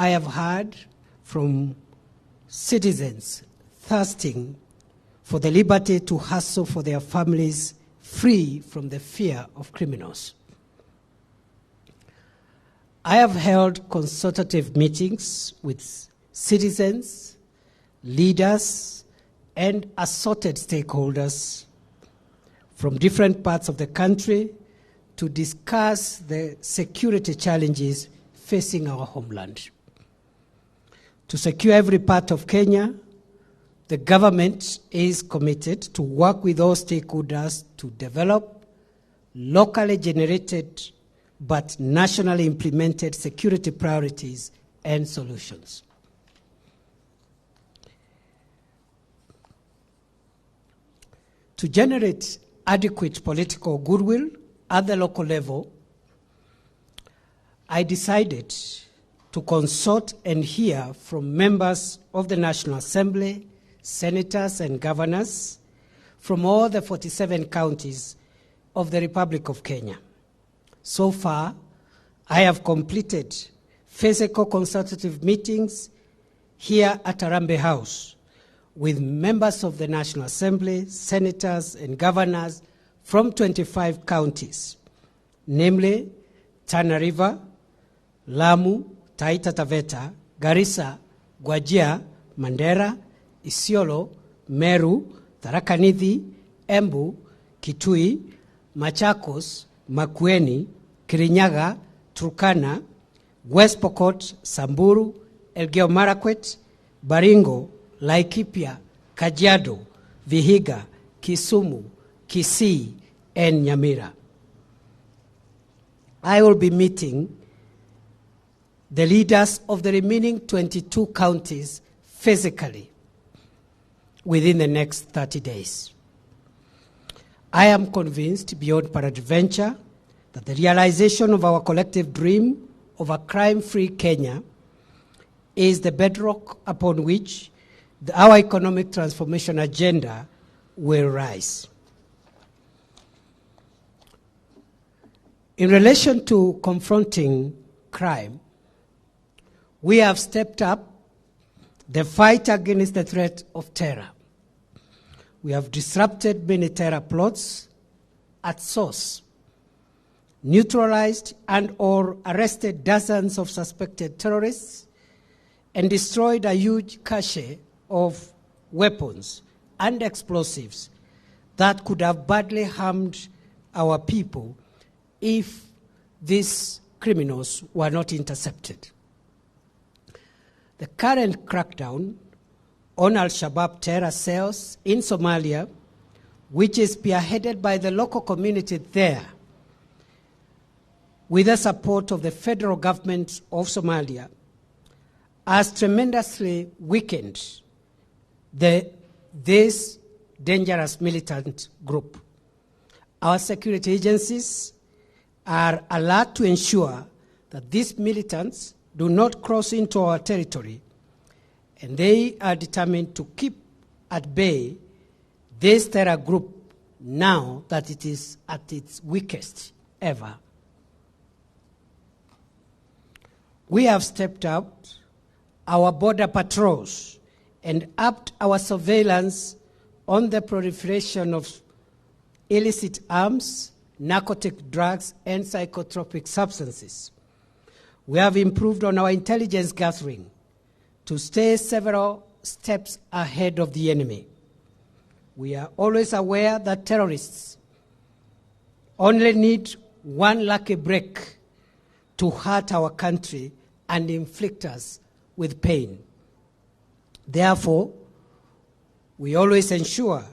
I have heard from citizens thirsting for the liberty to hustle for their families, free from the fear of criminals. I have held consultative meetings with citizens, leaders, and assorted stakeholders from different parts of the country to discuss the security challenges facing our homeland. To secure every part of Kenya, the government is committed to work with all stakeholders to develop locally generated but nationally implemented security priorities and solutions. To generate adequate political goodwill at the local level, I decided to consult and hear from members of the National Assembly, senators and governors from all the 47 counties of the Republic of Kenya. So far, I have completed physical consultative meetings here at Harambee House with members of the National Assembly, senators and governors from 25 counties, namely Tana River, Lamu, Taita Taveta, Garissa, Wajir, Mandera, Isiolo, Meru, Tharaka Nithi, Embu, Kitui, Machakos, Makueni, Kirinyaga, Turkana, West Pokot, Samburu, Elgeyo Marakwet, Baringo, Laikipia, Kajiado, Vihiga, Kisumu, Kisii, and Nyamira. I will be meeting the leaders of the remaining 22 counties physically within the next 30 days. I am convinced beyond peradventure that the realization of our collective dream of a crime-free Kenya is the bedrock upon which our economic transformation agenda will rise. In relation to confronting crime, we have stepped up the fight against the threat of terror. We have disrupted many terror plots at source, neutralized and or arrested dozens of suspected terrorists, and destroyed a huge cache of weapons and explosives that could have badly harmed our people if these criminals were not intercepted. The current crackdown on Al-Shabaab terror cells in Somalia, which is spearheaded by the local community there, with the support of the federal government of Somalia, has tremendously weakened this dangerous militant group. Our security agencies are alert to ensure that these militants do not cross into our territory, and they are determined to keep at bay this terror group now that it is at its weakest ever. We have stepped up our border patrols and upped our surveillance on the proliferation of illicit arms, narcotic drugs, and psychotropic substances. We have improved on our intelligence gathering to stay several steps ahead of the enemy. We are always aware that terrorists only need one lucky break to hurt our country and inflict us with pain. Therefore, we always ensure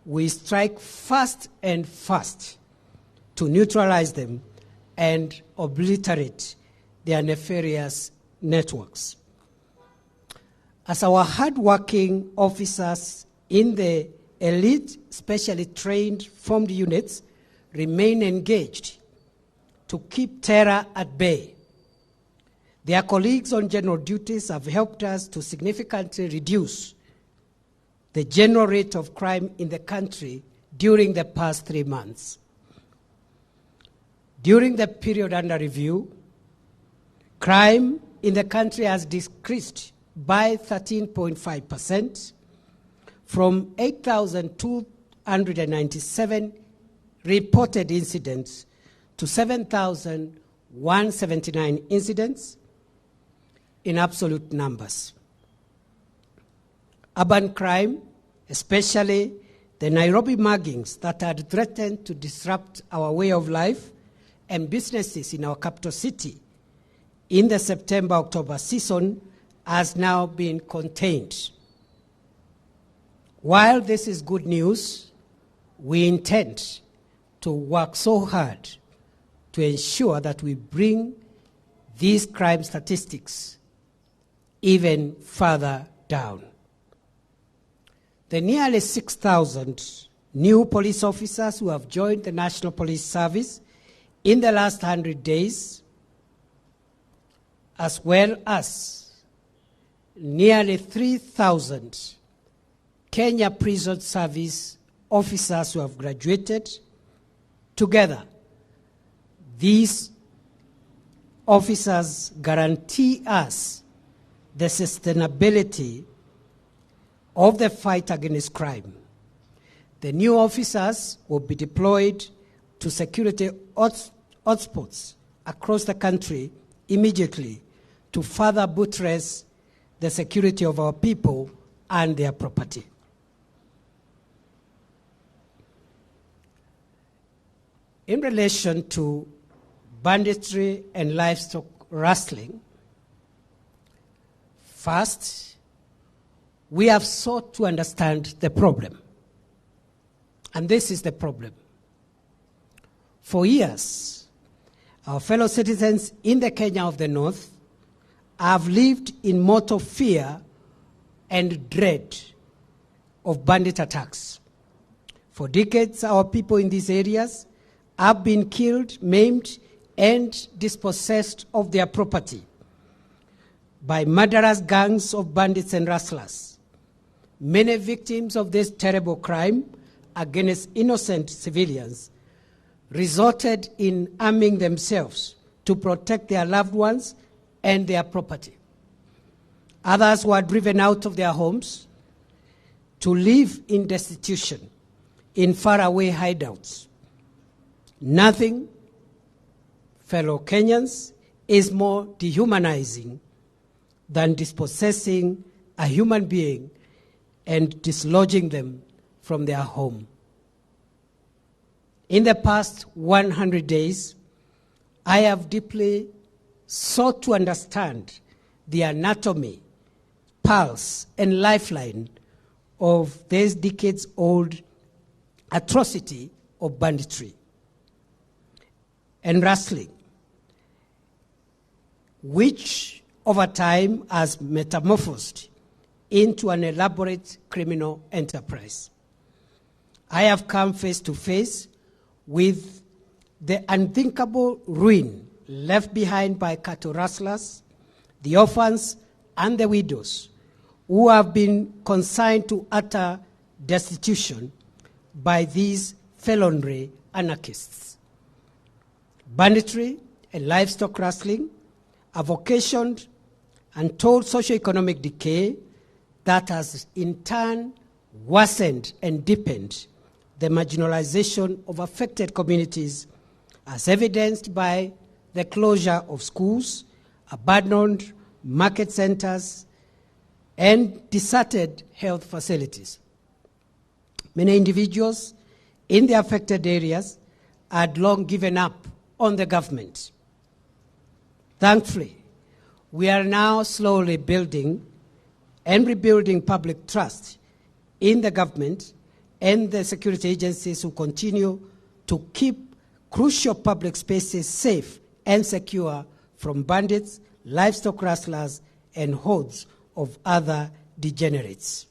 we strike fast and fast to neutralize them and obliterate their nefarious networks. As our hard-working officers in the elite, specially trained formed units remain engaged to keep terror at bay, their colleagues on general duties have helped us to significantly reduce the general rate of crime in the country during the past 3 months. During the period under review, crime in the country has decreased by 13.5% from 8,297 reported incidents to 7,179 incidents in absolute numbers. Urban crime, especially the Nairobi muggings that had threatened to disrupt our way of life and businesses in our capital city in the September-October season, has now been contained. While this is good news, we intend to work so hard to ensure that we bring these crime statistics even further down. The nearly 6,000 new police officers who have joined the National Police Service in the last 100 days, as well as nearly 3,000 Kenya Prison Service officers who have graduated. Together, these officers guarantee us the sustainability of the fight against crime. The new officers will be deployed to security hotspots across the country immediately to further buttress the security of our people and their property. In relation to banditry and livestock rustling, first, we have sought to understand the problem. And this is the problem. For years, our fellow citizens in the Kenya of the North have lived in mortal fear and dread of bandit attacks. For decades, our people in these areas have been killed, maimed, and dispossessed of their property by murderous gangs of bandits and rustlers. Many victims of this terrible crime against innocent civilians resorted in arming themselves to protect their loved ones and their property. Others were driven out of their homes to live in destitution in faraway hideouts. Nothing, fellow Kenyans, is more dehumanizing than dispossessing a human being and dislodging them from their home. In the past 100 days, I have deeply sought to understand the anatomy, pulse, and lifeline of this decades-old atrocity of banditry and rustling, which over time has metamorphosed into an elaborate criminal enterprise. I have come face to face with the unthinkable ruin left behind by cattle rustlers, the orphans, and the widows who have been consigned to utter destitution by these felonry anarchists. Banditry and livestock rustling have occasioned untold socioeconomic decay that has in turn worsened and deepened the marginalization of affected communities, as evidenced by the closure of schools, abandoned market centers, and deserted health facilities. Many individuals in the affected areas had long given up on the government. Thankfully, we are now slowly building and rebuilding public trust in the government and the security agencies who continue to keep crucial public spaces safe and secure from bandits, livestock rustlers, and hordes of other degenerates.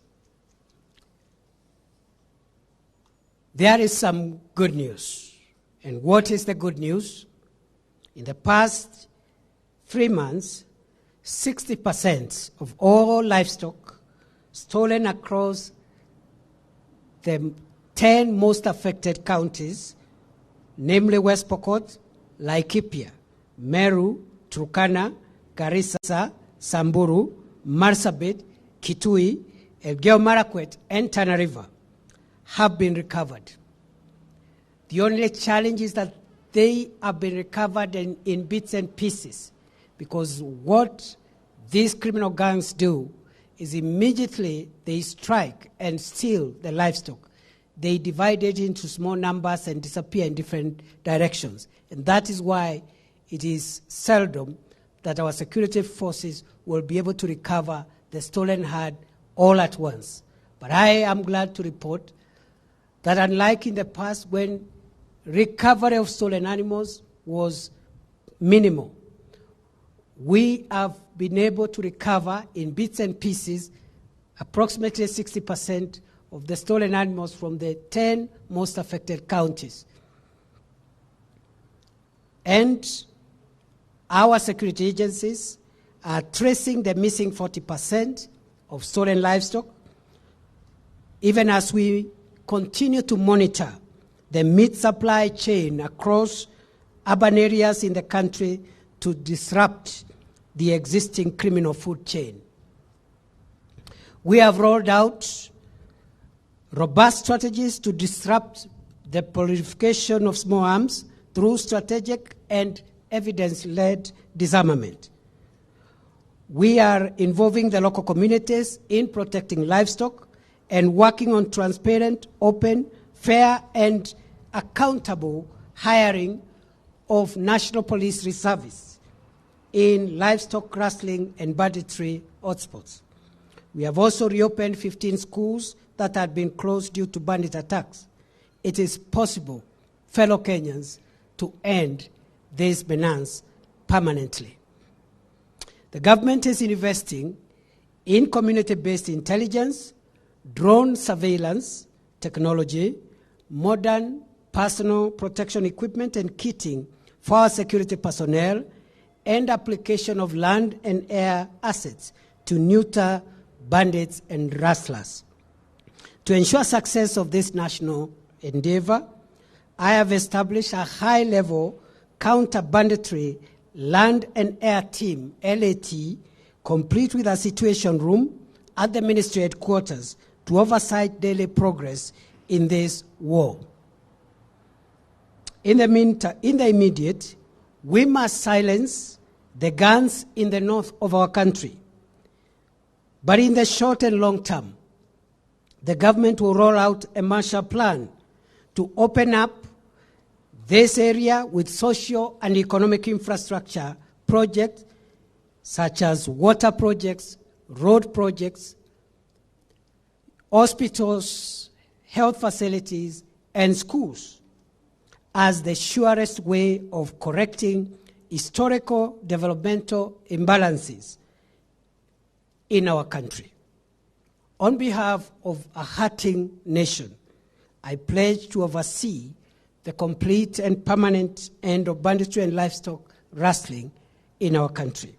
There is some good news. And what is the good news? In the past 3 months, 60% of all livestock stolen across the 10 most affected counties, namely West Pokot, Laikipia, Meru, Turkana, Garissa, Samburu, Marsabit, Kitui, Elgeyo Marakwet, and Tana River have been recovered. The only challenge is that they have been recovered in bits and pieces, because what these criminal gangs do is immediately they strike and steal the livestock. They divide it into small numbers and disappear in different directions. And that is why it is seldom that our security forces will be able to recover the stolen herd all at once. But I am glad to report that unlike in the past when recovery of stolen animals was minimal, we have been able to recover in bits and pieces approximately 60% of the stolen animals from the 10 most affected counties. And our security agencies are tracing the missing 40% of stolen livestock, even as we continue to monitor the meat supply chain across urban areas in the country to disrupt the existing criminal food chain. We have rolled out robust strategies to disrupt the proliferation of small arms through strategic and evidence-led disarmament. We are involving the local communities in protecting livestock and working on transparent, open, fair, and accountable hiring of National Police Reservists in livestock rustling and banditry hotspots. We have also reopened 15 schools that had been closed due to bandit attacks. It is possible, fellow Kenyans, to end this menace permanently. The government is investing in community-based intelligence, drone surveillance technology, modern personal protection equipment and kitting for our security personnel, and application of land and air assets to neuter bandits and rustlers. To ensure success of this national endeavor, I have established a high-level counter-banditry land and air team, LAT, complete with a situation room at the ministry headquarters to oversight daily progress in this war. In the immediate, we must silence the guns in the north of our country. But in the short and long term, the government will roll out a Marshall Plan to open up this area with social and economic infrastructure projects such as water projects, road projects, hospitals, health facilities, and schools as the surest way of correcting historical developmental imbalances in our country. On behalf of a hurting nation, I pledge to oversee the complete and permanent end of banditry and livestock rustling in our country.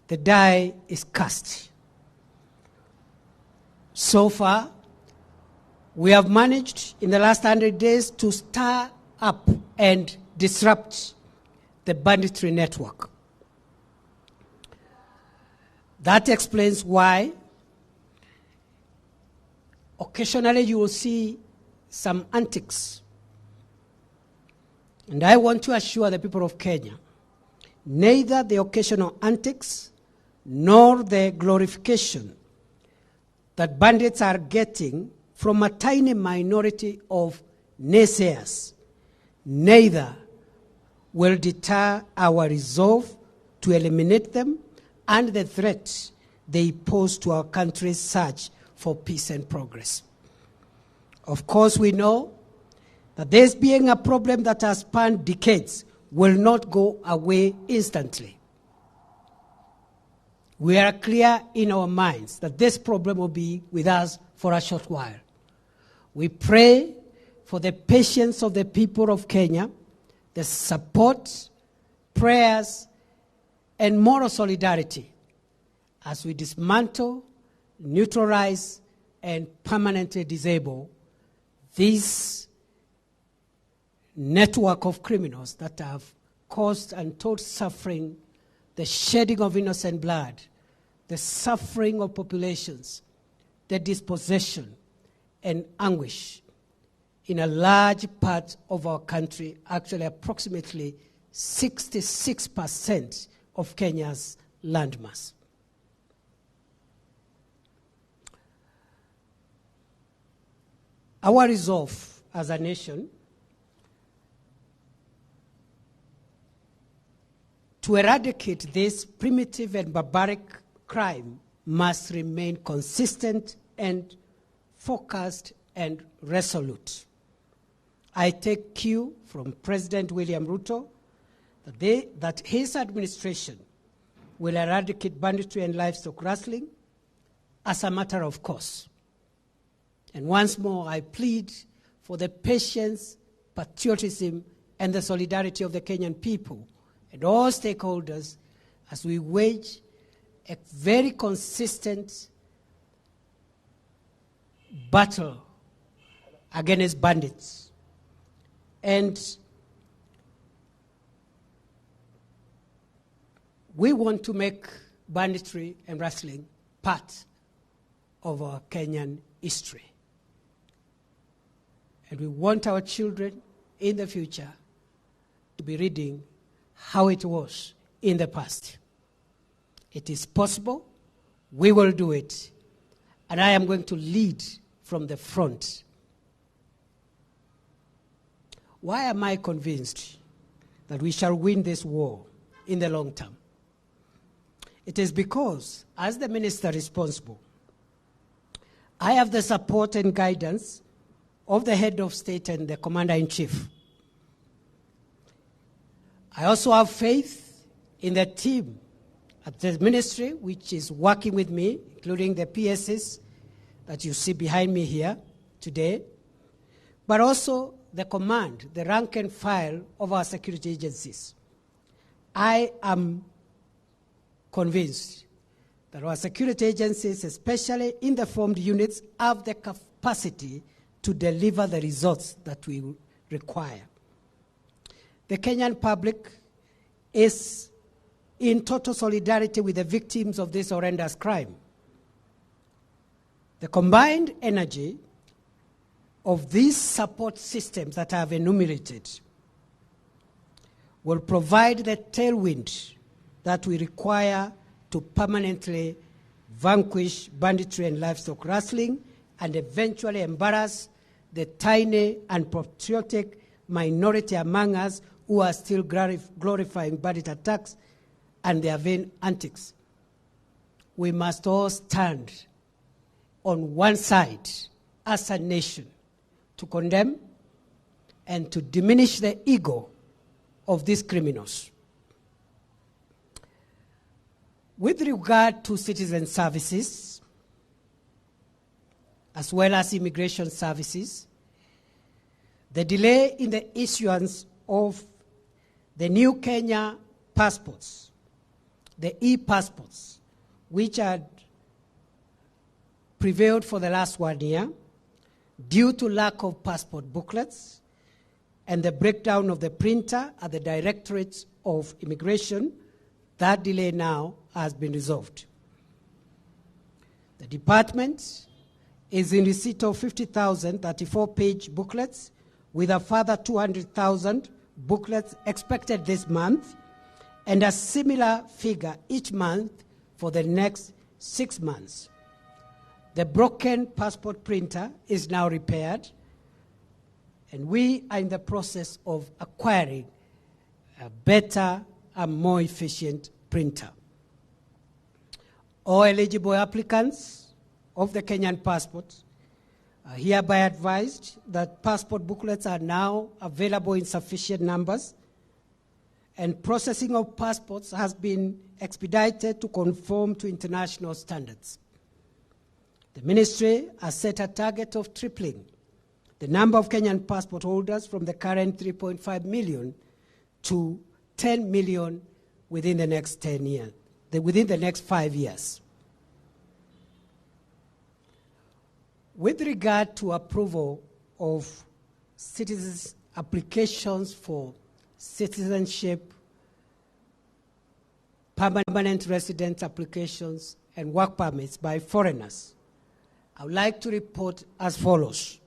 The die is cast. So far, we have managed in the last 100 days to stir up and disrupt the banditry network. That explains why occasionally you will see some antics. And I want to assure the people of Kenya, neither the occasional antics nor the glorification that bandits are getting from a tiny minority of naysayers, neither will deter our resolve to eliminate them and the threat they pose to our country's search for peace and progress. Of course, we know that this being a problem that has spanned decades will not go away instantly. We are clear in our minds that this problem will be with us for a short while. We pray for the patience of the people of Kenya, the support, prayers, and moral solidarity as we dismantle, neutralize, and permanently disable this network of criminals that have caused untold suffering the shedding of innocent blood, the suffering of populations, the dispossession and anguish in a large part of our country, actually approximately 66% of Kenya's landmass. Our resolve as a nation to eradicate this primitive and barbaric crime must remain consistent and focused and resolute. I take cue from President William Ruto that his administration will eradicate banditry and livestock rustling as a matter of course. And once more, I plead for the patience, patriotism, and the solidarity of the Kenyan people and all stakeholders as we wage a very consistent battle against bandits. And we want to make banditry and rustling part of our Kenyan history. And we want our children in the future to be reading how it was in the past. It is possible. We will do it. And I am going to lead from the front. Why am I convinced that we shall win this war in the long term? It is because, as the minister responsible, I have the support and guidance of the head of state and the commander-in-chief. I also have faith in the team at the ministry which is working with me, including the PSs that you see behind me here today, but also the command, the rank and file of our security agencies. I am convinced that our security agencies, especially in the formed units, have the capacity to deliver the results that we require. The Kenyan public is in total solidarity with the victims of this horrendous crime. The combined energy of these support systems that I have enumerated will provide the tailwind that we require to permanently vanquish banditry and livestock rustling and eventually embarrass the tiny and patriotic minority among us who are still glorifying bandit attacks and their vain antics. We must all stand on one side as a nation to condemn and to diminish the ego of these criminals. With regard to citizen services, as well as immigration services, the delay in the issuance of the new Kenya passports, the e-passports, which had prevailed for the last 1 year, due to lack of passport booklets and the breakdown of the printer at the Directorate of Immigration, that delay now has been resolved. The department is in receipt of 50,000 34-page booklets with a further 200,000 booklets expected this month and a similar figure each month for the next 6 months. The broken passport printer is now repaired, and we are in the process of acquiring a better and more efficient printer. All eligible applicants of the Kenyan passports are hereby advised that passport booklets are now available in sufficient numbers, and processing of passports has been expedited to conform to international standards. The ministry has set a target of tripling the number of Kenyan passport holders from the current 3.5 million to 10 million within the next 10 years, within the next 5 years. With regard to approval of citizens' applications for citizenship permanent residence applications, and work permits by foreigners. I would like to report as follows.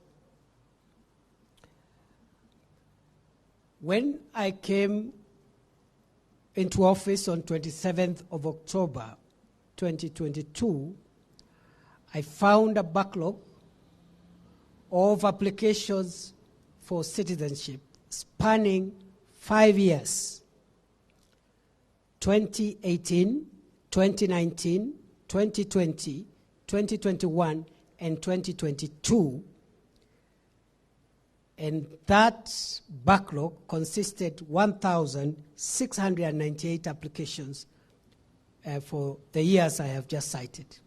When I came into office on 27th of October 2022, I found a backlog of applications for citizenship spanning 5 years: 2018, 2019, 2020, 2021, and 2022. And that backlog consisted 1,698 applications for the years I have just cited.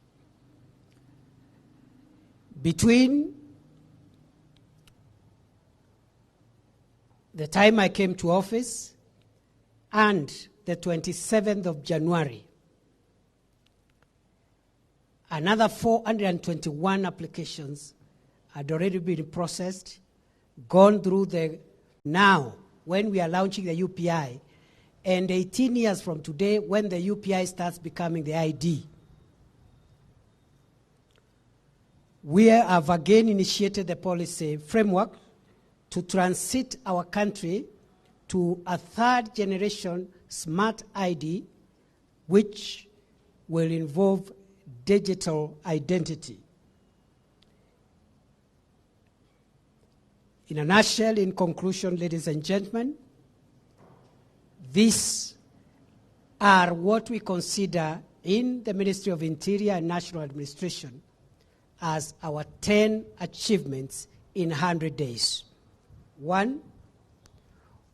Between the time I came to office and the 27th of January, another 421 applications had already been processed, gone through the now, when we are launching the UPI, and 18 years from today, when the UPI starts becoming the ID. We have again initiated the policy framework to transit our country to a third generation smart ID, which will involve digital identity. In a nutshell, in conclusion, ladies and gentlemen, these are what we consider in the Ministry of Interior and National Administration as our 10 achievements in 100 days. 1,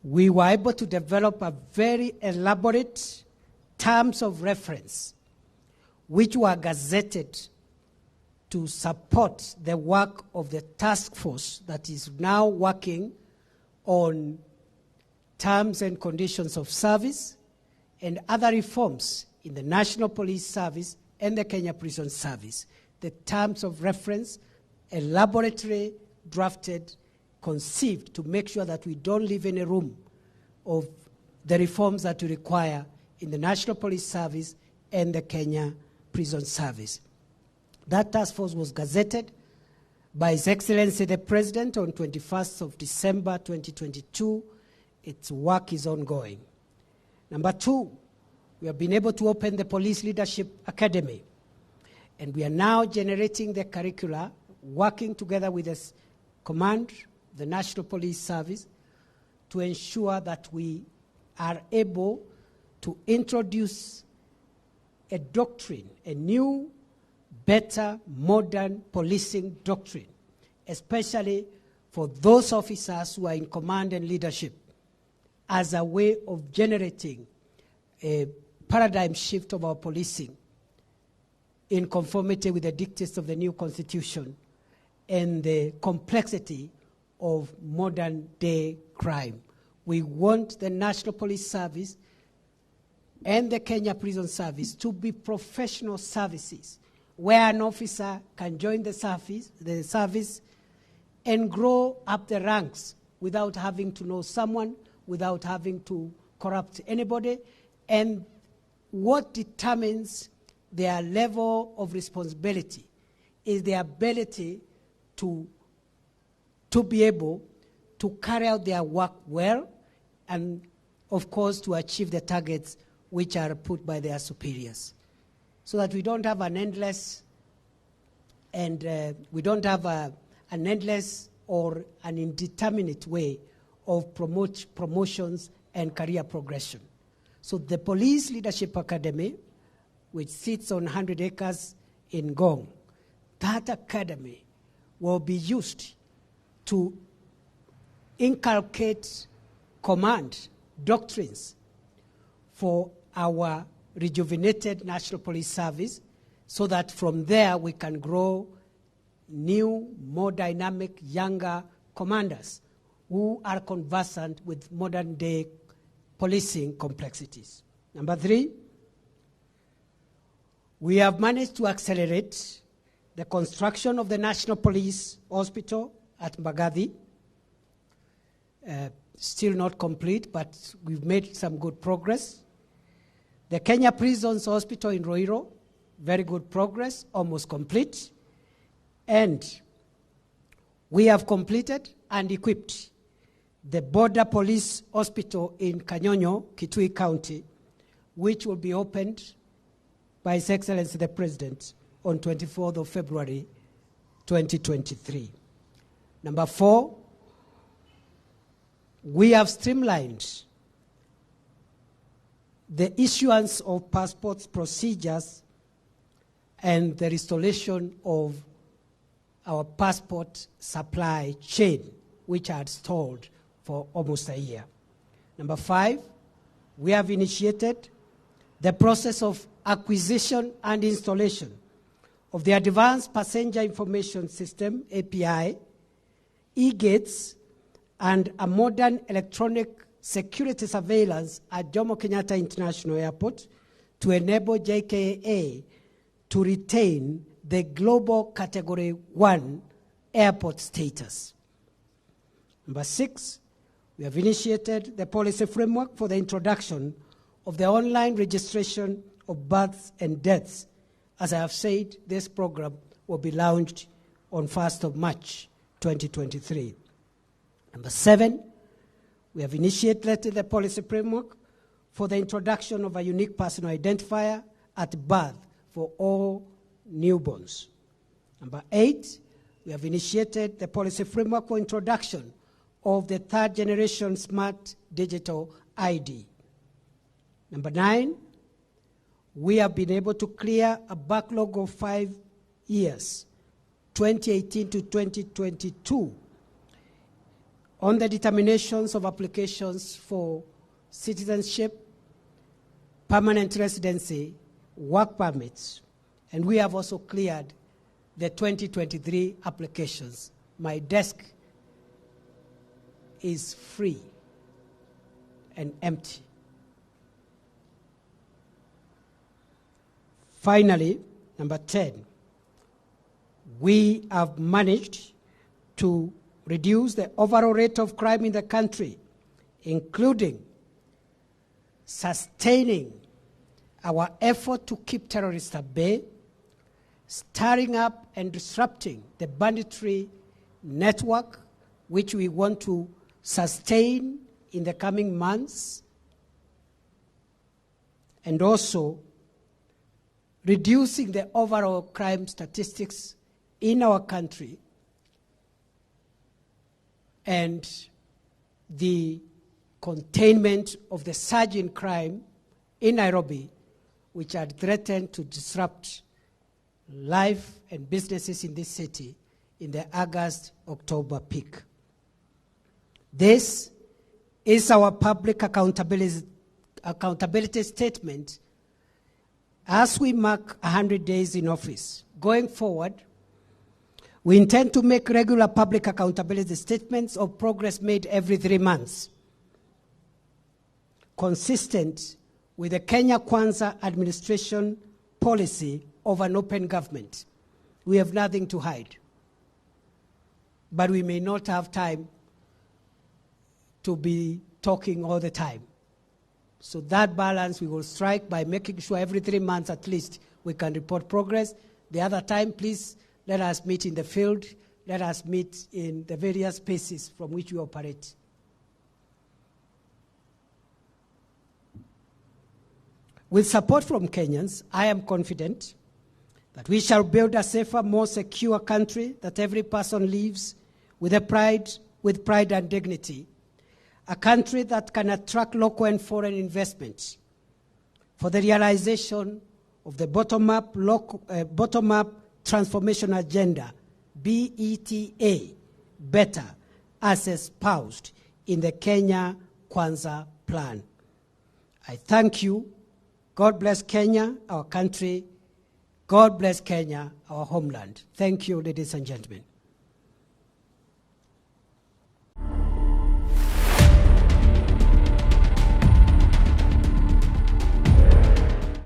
we were able to develop a very elaborate terms of reference which were gazetted to support the work of the task force that is now working on terms and conditions of service and other reforms in the National Police Service and the Kenya Prison Service. The terms of reference, elaborately drafted, conceived to make sure that we don't leave any room of the reforms that we require in the National Police Service and the Kenya Prison Service. That task force was gazetted by His Excellency the President on 21st of December 2022. Its work is ongoing. Number 2, we have been able to open the Police Leadership Academy, and we are now generating the curricula, working together with the command, the National Police Service, to ensure that we are able to introduce a doctrine, a new, better, modern policing doctrine, especially for those officers who are in command and leadership, as a way of generating a paradigm shift of our policing in conformity with the dictates of the new constitution and the complexity of modern day crime. We want the National Police Service and the Kenya Prison Service to be professional services where an officer can join the service and grow up the ranks without having to know someone, without having to corrupt anybody. And what determines their level of responsibility is the ability to be able to carry out their work well and, of course, to achieve the targets which are put by their superiors. So that we don't have an endless and we don't have an endless or an indeterminate way of promotions and career progression. So the Police Leadership Academy, which sits on 100 acres in Ngong, that academy will be used to inculcate command doctrines for our rejuvenated National Police Service, so that from there we can grow new, more dynamic, younger commanders who are conversant with modern day policing complexities. Number 3, we have managed to accelerate the construction of the National Police Hospital at Mbagathi. Still not complete, but we've made some good progress. The Kenya Prisons Hospital in Ruiru, very good progress, almost complete. And we have completed and equipped the Border Police Hospital in Kanyonyo, Kithure County, which will be opened by His Excellency the President on 24th of February 2023. Number 4, we have streamlined the issuance of passports procedures and the restoration of our passport supply chain, which had stalled for almost a year. Number 5, we have initiated the process of acquisition and installation of the Advanced Passenger Information System, API, e-gates, and a modern electronic security surveillance at Jomo Kenyatta International Airport to enable JKA to retain the global Category 1 airport status. Number 6, we have initiated the policy framework for the introduction of the online registration of births and deaths. As I have said, this program will be launched on 1st of March 2023. Number 7, we have initiated the policy framework for the introduction of a unique personal identifier at birth for all newborns. Number 8, we have initiated the policy framework for introduction of the third generation smart digital ID. Number 9, we have been able to clear a backlog of 5 years, 2018 to 2022, on the determinations of applications for citizenship, permanent residency, work permits, and we have also cleared the 2023 applications. My desk is free and empty. Finally, number 10, we have managed to reduce the overall rate of crime in the country, including sustaining our effort to keep terrorists at bay, stirring up and disrupting the banditry network, which we want to sustain in the coming months, and also reducing the overall crime statistics in our country and the containment of the surge in crime in Nairobi, which had threatened to disrupt life and businesses in this city in the August-October peak. This is our public accountability statement as we mark 100 days in office. Going forward, we intend to make regular public accountability statements of progress made every 3 months, consistent with the Kenya Kwanza administration policy of an open government. We have nothing to hide, but we may not have time to be talking all the time. So that balance we will strike by making sure every 3 months at least we can report progress. The other time, please let us meet in the field. Let us meet in the various spaces from which we operate. With support from Kenyans, I am confident that we shall build a safer, more secure country that every person lives with pride and dignity. A country that can attract local and foreign investments for the realization of the bottom-up transformation agenda, BETA, better, as espoused in the Kenya Kwanza plan. I thank you. God bless Kenya, our country. God bless Kenya, our homeland. Thank you, ladies and gentlemen.